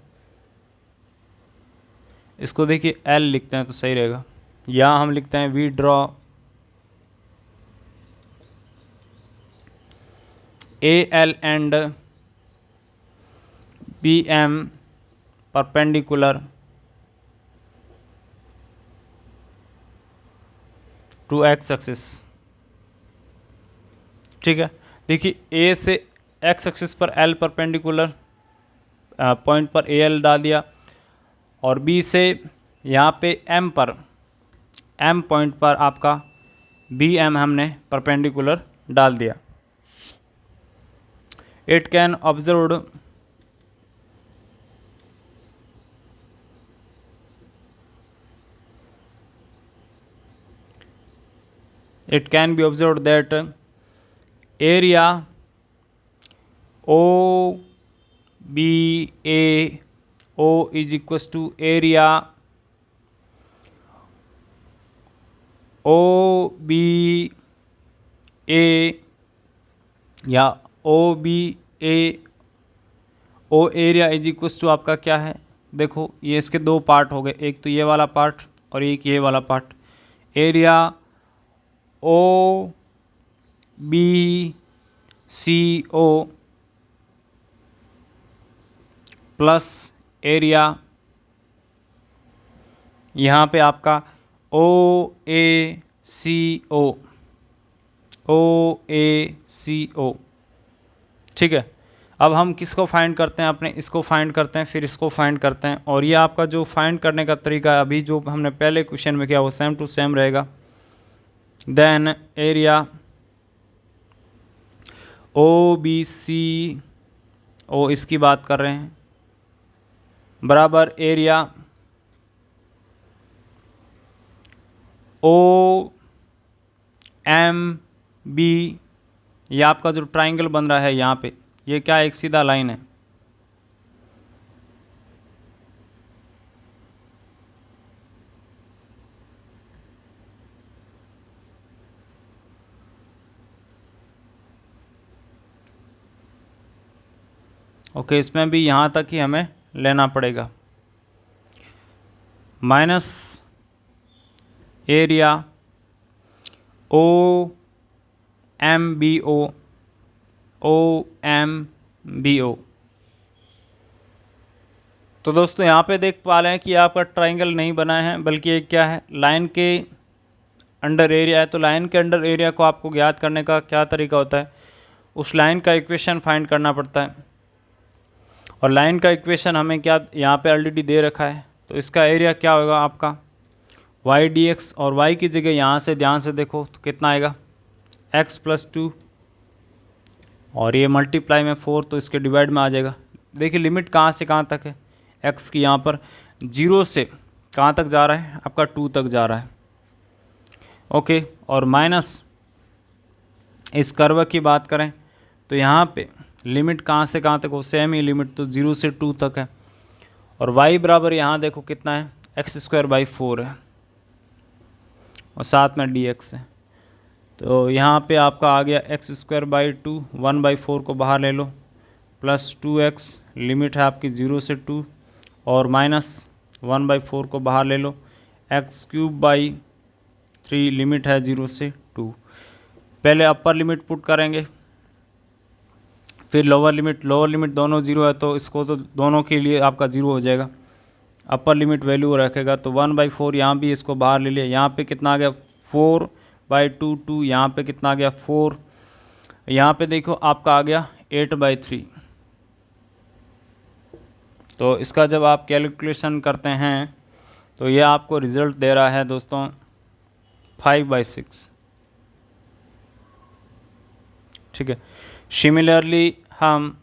इसको देखिए L लिखते हैं तो सही रहेगा। यहाँ हम लिखते हैं we draw AL and BM perpendicular to x axis. ठीक है, देखिए A से एक्स एक्सिस पर L परपेंडिकुलर पॉइंट पर AL डाल दिया, और B से यहाँ पे M पर M पॉइंट पर आपका BM हमने परपेंडिकुलर डाल दिया। It can observed it can be observed that area OBAO is equals to area OBA या OBAO area is equals to आपका क्या है, देखो ये इसके दो पार्ट हो गए, एक तो ये वाला पार्ट और एक ये वाला part. Area OBCO plus area यहाँ पे आपका OACO। ठीक है, अब हम किसको फाइंड करते हैं, अपने इसको फाइंड करते हैं, फिर इसको फाइंड करते हैं। और ये आपका जो फाइंड करने का तरीका अभी जो हमने पहले क्वेश्चन में किया वो सेम टू सेम रहेगा। देन एरिया OBCO इसकी बात कर रहे हैं, बराबर एरिया OMB, ये आपका जो ट्राइंगल बन रहा है यहाँ पे, ये क्या एक सीधा लाइन है, ओके, इसमें भी यहाँ तक ही हमें लेना पड़ेगा। Minus area OMBO। तो दोस्तों यहाँ पे देख पा रहे हैं कि आपका ट्राइंगल नहीं बना है, बल्कि एक क्या है, लाइन के अंडर एरिया है। तो लाइन के अंडर एरिया को आपको ज्ञात करने का क्या तरीका होता है, उस लाइन का इक्वेशन फाइंड करना पड़ता है। और लाइन का इक्वेशन हमें क्या यहाँ पे ऑलरेडी दे रखा है। तो इसका एरिया क्या होगा आपका y dx, और y की जगह यहाँ से ध्यान से देखो तो कितना आएगा x + 2, और ये मल्टीप्लाई में 4, तो इसके डिवाइड में आ जाएगा। देखिए लिमिट कहाँ से कहाँ तक है, x की यहाँ पर 0 से कहाँ तक जा रहा है, आपका 2 तक जा रहा है। ओके, और माइनस इस कर्व की बात करें तो यहाँ पे लिमिट कहाँ से कहाँ तक हो, सेम ही लिमिट, तो 0 से 2 तक है। और y बराबर यहाँ देखो कितना है, x²/4 है, और साथ में dx है। तो यहाँ पे आपका आ गया x²/2, 1/4 को बाहर ले लो, प्लस 2x, लिमिट है आपकी 0 से 2, और माइनस 1/4 को बाहर ले लो, x³/3, लिमिट है 0 से 2। पहले अपर लिमिट पुट करेंगे, फिर लोअर लिमिट दोनों 0 है, तो इसको तो दोनों के लिए आपका 0 हो जाएगा। अपर लिमिट वैल्यू रखेगा तो 1/4, यहाँ भी इसको बाहर ले लिया, यहाँ पे कितना आ गया 4/2, 2, यहाँ पे कितना आ गया 4, यहाँ पे देखो आपका आ गया 8/3। तो इसका जब आप कैलकुलेशन करते हैं तो ये आपको रिज़ल्ट दे रहा है दोस्तों 5/6। ठीक है, सिमिलरली हम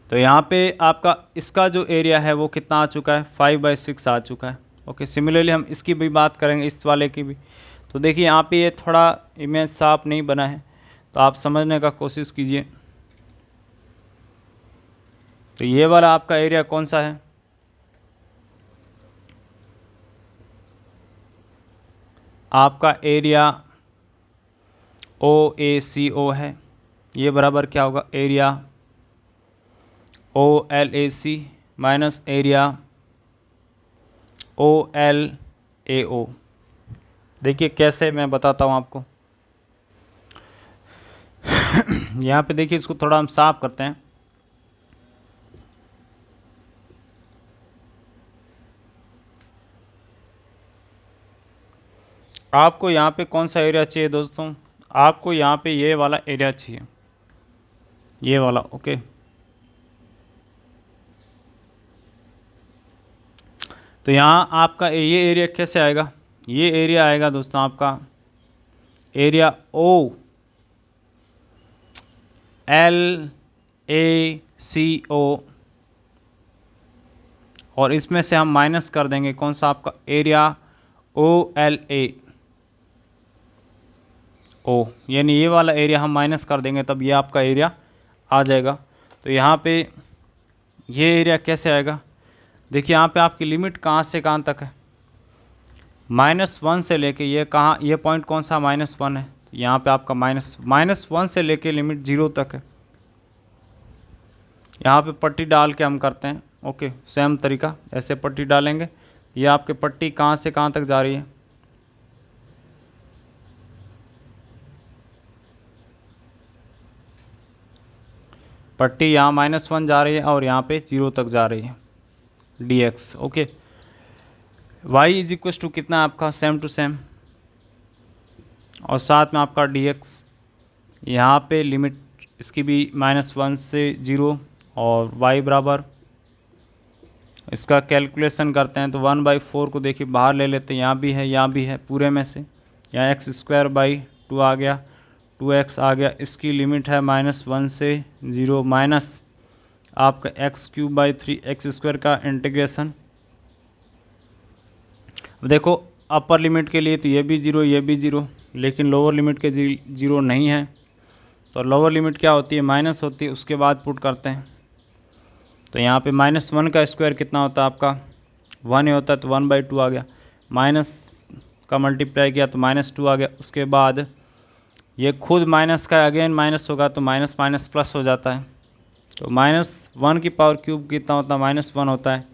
तो यहाँ पे आपका इसका जो एरिया है वो कितना आ चुका है, 5/6 आ चुका है। ओके, सिमिलरली हम इसकी भी बात करेंगे, इस वाले की भी। तो देखिए यहाँ पे ये थोड़ा इमेज साफ नहीं बना है, तो आप समझने का कोशिश कीजिए। तो ये वाला आपका एरिया कौन सा है, आपका एरिया OACO है। ये बराबर क्या होगा, area OLAC minus area OLAO। देखिए कैसे, मैं बताता हूँ आपको। यहाँ पे देखिए, इसको थोड़ा हम साफ करते हैं। आपको यहाँ पे कौन सा एरिया चाहिए दोस्तों, आपको यहाँ पे ये वाला एरिया चाहिए, ये वाला। ओके, तो यहाँ आपका ये एरिया कैसे आएगा, ये एरिया आएगा दोस्तों आपका एरिया OLACO, और इसमें से हम माइनस कर देंगे कौन सा, आपका एरिया OLAO, यानी ये वाला एरिया हम माइनस कर देंगे, तब ये आपका एरिया आ जाएगा। तो यहाँ पे ये एरिया कैसे आएगा, देखिए यहाँ पे आपकी लिमिट कहाँ से कहाँ तक है, -1 से लेके ये कहाँ, ये पॉइंट कौन सा, -1 है। तो यहाँ पे आपका -1 से लेके लिमिट 0 तक है। यहाँ पे पट्टी डाल के हम करते हैं। ओके, सेम तरीका, ऐसे पट्टी डालेंगे। ये आपके पट्टी कहाँ से कहाँ तक जा रही है, पट्टी यहाँ -1 जा रही है और यहाँ पे 0 तक जा रही है, dx। ओके, y = कितना आपका, सेम टू सेम, और साथ में आपका dx। यहाँ पे लिमिट इसकी भी -1 से 0, और y बराबर, इसका कैलकुलेशन करते हैं तो 1/4 को देखिए बाहर ले लेते हैं, यहाँ भी है, यहाँ भी है, पूरे में से यहाँ x²/2 आ गया, 2x आ गया। इसकी लिमिट है -1 से 0, माइनस आपका x³/3, x² का इंटीग्रेशन। अब देखो अपर लिमिट के लिए तो ये भी 0, ये भी 0, लेकिन लोअर लिमिट के 0 नहीं है। तो लोअर लिमिट क्या होती है, माइनस होती है, उसके बाद पुट करते हैं। तो यहाँ पे -1 का स्क्वायर कितना होता है आपका, 1 ही होता है, तो 1/2 आ गया। माइनस का मल्टीप्लाई किया तो -2 आ गया। उसके बाद ये खुद माइनस का अगेन माइनस होगा, तो माइनस माइनस प्लस हो जाता है। तो -1 की पावर क्यूब कितना होता है, -1 होता है।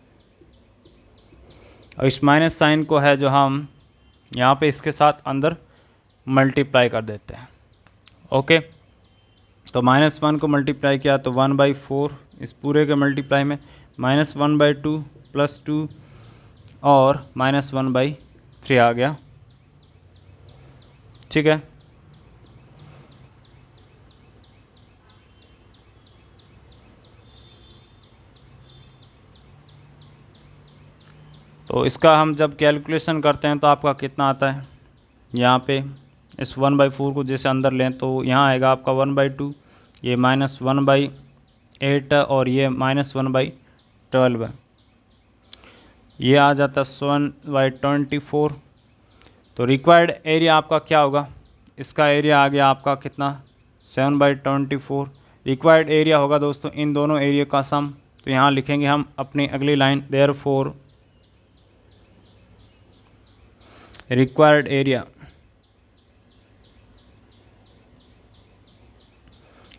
और इस माइनस साइन को है जो हम यहाँ पे इसके साथ अंदर मल्टीप्लाई कर देते हैं। ओके, तो -1 को मल्टीप्लाई किया तो 1/4 इस पूरे के मल्टीप्लाई में, -1/2 +2 और -1/3 आ गया। ठीक है, तो इसका हम जब कैलकुलेशन करते हैं तो आपका कितना आता है, यहाँ पे इस 1/4 को जैसे अंदर लें तो यहाँ आएगा आपका 1/2, ये -1/8 और ये -1/12 है, ये आ जाता है 7/24। तो रिक्वायर्ड एरिया आपका क्या होगा, इसका एरिया आ गया आपका कितना, 7/24। रिक्वायर्ड एरिया होगा दोस्तों इन दोनों एरिया का सम। तो यहाँ लिखेंगे हम अपनी अगली लाइन, therefore required area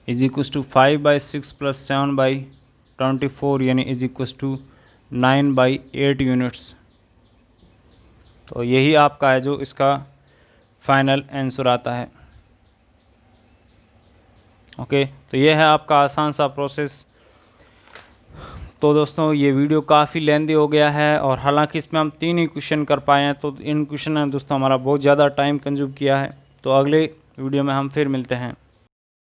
is equal to 5/6 + 7/24 यानी इज इक्वल टू 9/8 यूनिट्स। तो यही आपका है जो इसका फाइनल आंसर आता है। ओके, तो ये है आपका आसान सा प्रोसेस। तो दोस्तों ये वीडियो काफ़ी लेंदी हो गया है और हालांकि इसमें हम 3 ही क्वेश्चन कर पाए हैं, तो इन क्वेश्चन ने दोस्तों हमारा बहुत ज़्यादा टाइम कंज्यूम किया है। तो अगले वीडियो में हम फिर मिलते हैं।